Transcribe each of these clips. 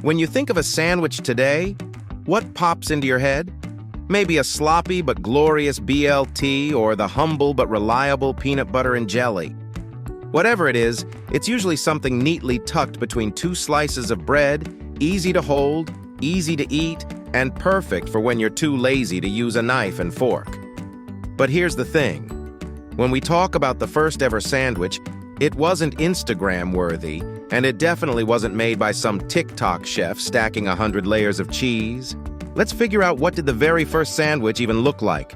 When you think of a sandwich today, what pops into your head? Maybe a sloppy but glorious BLT or the humble but reliable peanut butter and jelly. Whatever it is, it's usually something neatly tucked between two slices of bread, easy to hold, easy to eat, and perfect for when you're too lazy to use a knife and fork. But here's the thing. When we talk about the first ever sandwich, it wasn't Instagram-worthy, and it definitely wasn't made by some TikTok chef stacking 100 layers of cheese. Let's figure out what did the very first sandwich even look like,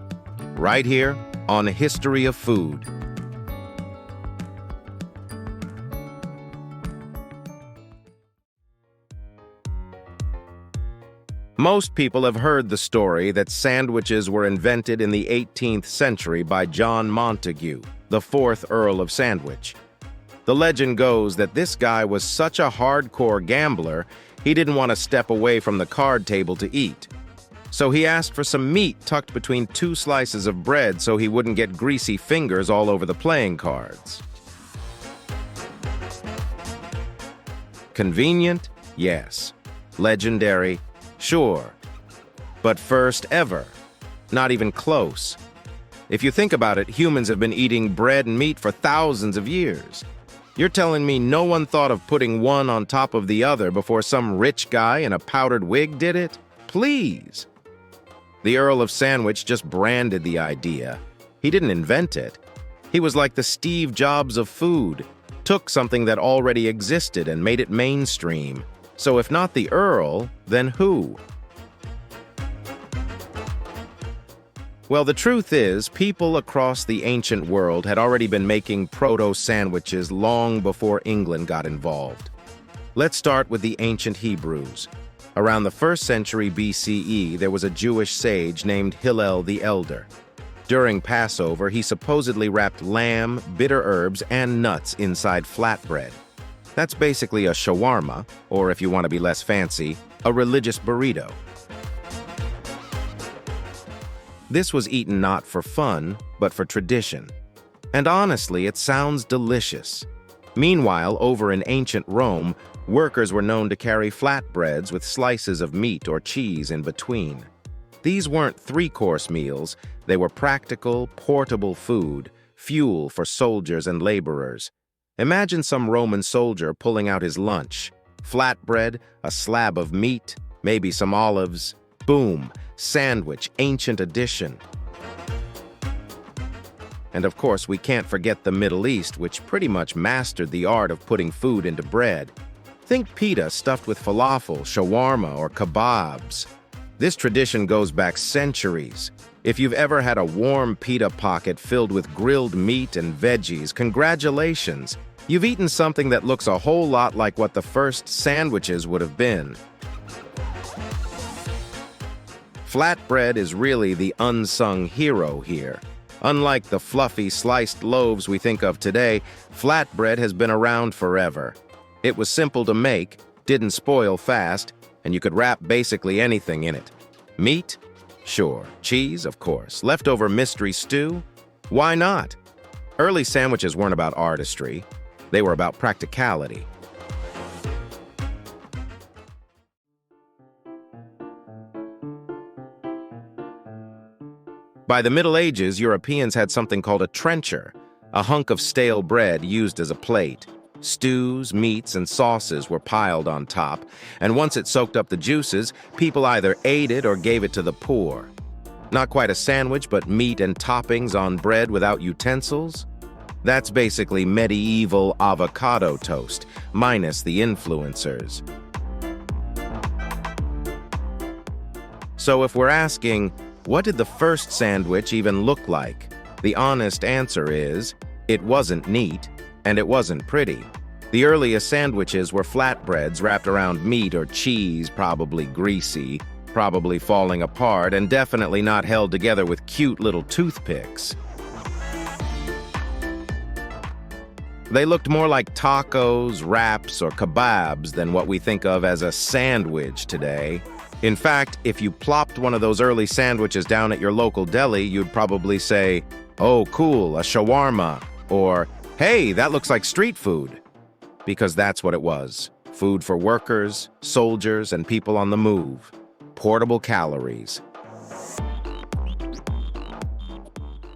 right here on History of Food. Most people have heard the story that sandwiches were invented in the 18th century by John Montagu, the fourth Earl of Sandwich. The legend goes that this guy was such a hardcore gambler, he didn't want to step away from the card table to eat. So he asked for some meat tucked between two slices of bread so he wouldn't get greasy fingers all over the playing cards. Convenient? Yes. Legendary? Sure. But first ever? Not even close. If you think about it, humans have been eating bread and meat for thousands of years. You're telling me no one thought of putting one on top of the other before some rich guy in a powdered wig did it? Please. The Earl of Sandwich just branded the idea. He didn't invent it. He was like the Steve Jobs of food, took something that already existed and made it mainstream. So if not the Earl, then who? Well, the truth is, people across the ancient world had already been making proto-sandwiches long before England got involved. Let's start with the ancient Hebrews. Around the 1st century BCE, there was a Jewish sage named Hillel the Elder. During Passover, he supposedly wrapped lamb, bitter herbs, and nuts inside flatbread. That's basically a shawarma, or if you want to be less fancy, a religious burrito. This was eaten not for fun, but for tradition. And honestly, it sounds delicious. Meanwhile, over in ancient Rome, workers were known to carry flatbreads with slices of meat or cheese in between. These weren't three-course meals, they were practical, portable food, fuel for soldiers and laborers. Imagine some Roman soldier pulling out his lunch. Flatbread, a slab of meat, maybe some olives. Boom, sandwich, ancient edition. And of course, we can't forget the Middle East, which pretty much mastered the art of putting food into bread. Think pita stuffed with falafel, shawarma, or kebabs. This tradition goes back centuries. If you've ever had a warm pita pocket filled with grilled meat and veggies, congratulations! You've eaten something that looks a whole lot like what the first sandwiches would have been. Flatbread is really the unsung hero here. Unlike the fluffy, sliced loaves we think of today, flatbread has been around forever. It was simple to make, didn't spoil fast, and you could wrap basically anything in it. Meat? Sure. Cheese? Of course. Leftover mystery stew? Why not? Early sandwiches weren't about artistry. They were about practicality. By the Middle Ages, Europeans had something called a trencher, a hunk of stale bread used as a plate. Stews, meats, and sauces were piled on top, and once it soaked up the juices, people either ate it or gave it to the poor. Not quite a sandwich, but meat and toppings on bread without utensils? That's basically medieval avocado toast, minus the influencers. So if we're asking, what did the first sandwich even look like? The honest answer is, it wasn't neat, and it wasn't pretty. The earliest sandwiches were flatbreads wrapped around meat or cheese, probably greasy, probably falling apart, and definitely not held together with cute little toothpicks. They looked more like tacos, wraps, or kebabs than what we think of as a sandwich today. In fact, if you plopped one of those early sandwiches down at your local deli, you'd probably say, "Oh, cool, a shawarma," or "Hey, that looks like street food." Because that's what it was. Food for workers, soldiers, and people on the move. Portable calories.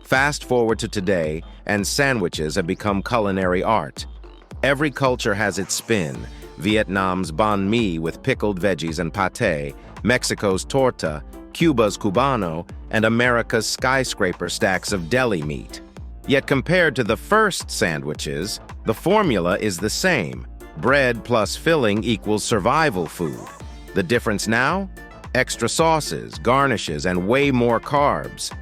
Fast forward to today, and sandwiches have become culinary art. Every culture has its spin. Vietnam's banh mi with pickled veggies and pâté, Mexico's torta, Cuba's cubano, and America's skyscraper stacks of deli meat. Yet compared to the first sandwiches, the formula is the same. Bread plus filling equals survival food. The difference now? Extra sauces, garnishes, and way more carbs.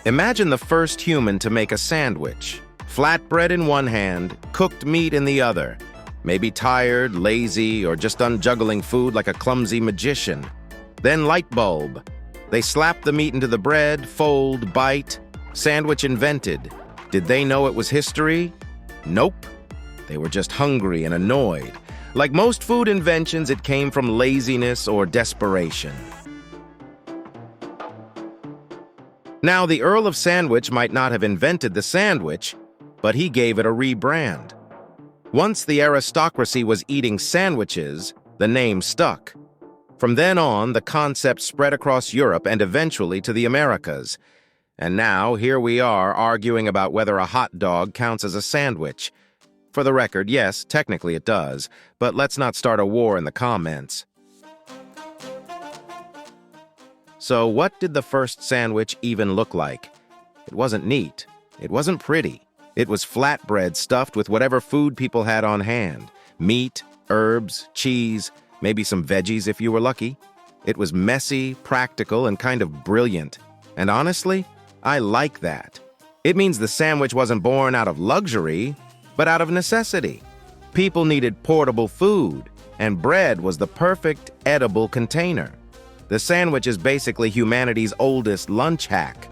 Imagine the first human to make a sandwich. Flatbread in one hand, cooked meat in the other. Maybe tired, lazy, or just unjuggling food like a clumsy magician. Then light bulb. They slap the meat into the bread, fold, bite. Sandwich invented. Did they know it was history? Nope. They were just hungry and annoyed. Like most food inventions, it came from laziness or desperation. Now, the Earl of Sandwich might not have invented the sandwich, but he gave it a rebrand. Once the aristocracy was eating sandwiches, the name stuck. From then on, the concept spread across Europe and eventually to the Americas. And now, here we are arguing about whether a hot dog counts as a sandwich. For the record, yes, technically it does, but let's not start a war in the comments. So what did the first sandwich even look like? It wasn't neat. It wasn't pretty. It was flatbread stuffed with whatever food people had on hand. Meat, herbs, cheese, maybe some veggies if you were lucky. It was messy, practical, and kind of brilliant. And honestly, I like that. It means the sandwich wasn't born out of luxury, but out of necessity. People needed portable food, and bread was the perfect edible container. The sandwich is basically humanity's oldest lunch hack.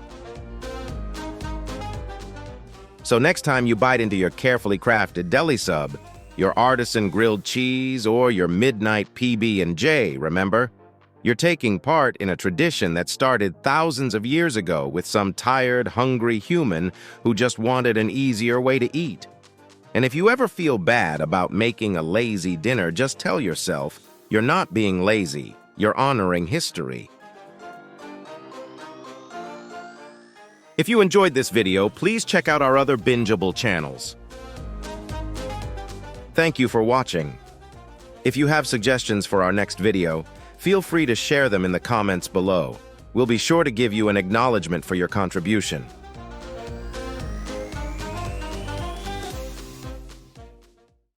So next time you bite into your carefully crafted deli sub, your artisan grilled cheese, or your midnight PB&J, remember? You're taking part in a tradition that started thousands of years ago with some tired, hungry human who just wanted an easier way to eat. And if you ever feel bad about making a lazy dinner, just tell yourself, you're not being lazy, you're honoring history. If you enjoyed this video, please check out our other bingeable channels. Thank you for watching. If you have suggestions for our next video, feel free to share them in the comments below. We'll be sure to give you an acknowledgement for your contribution.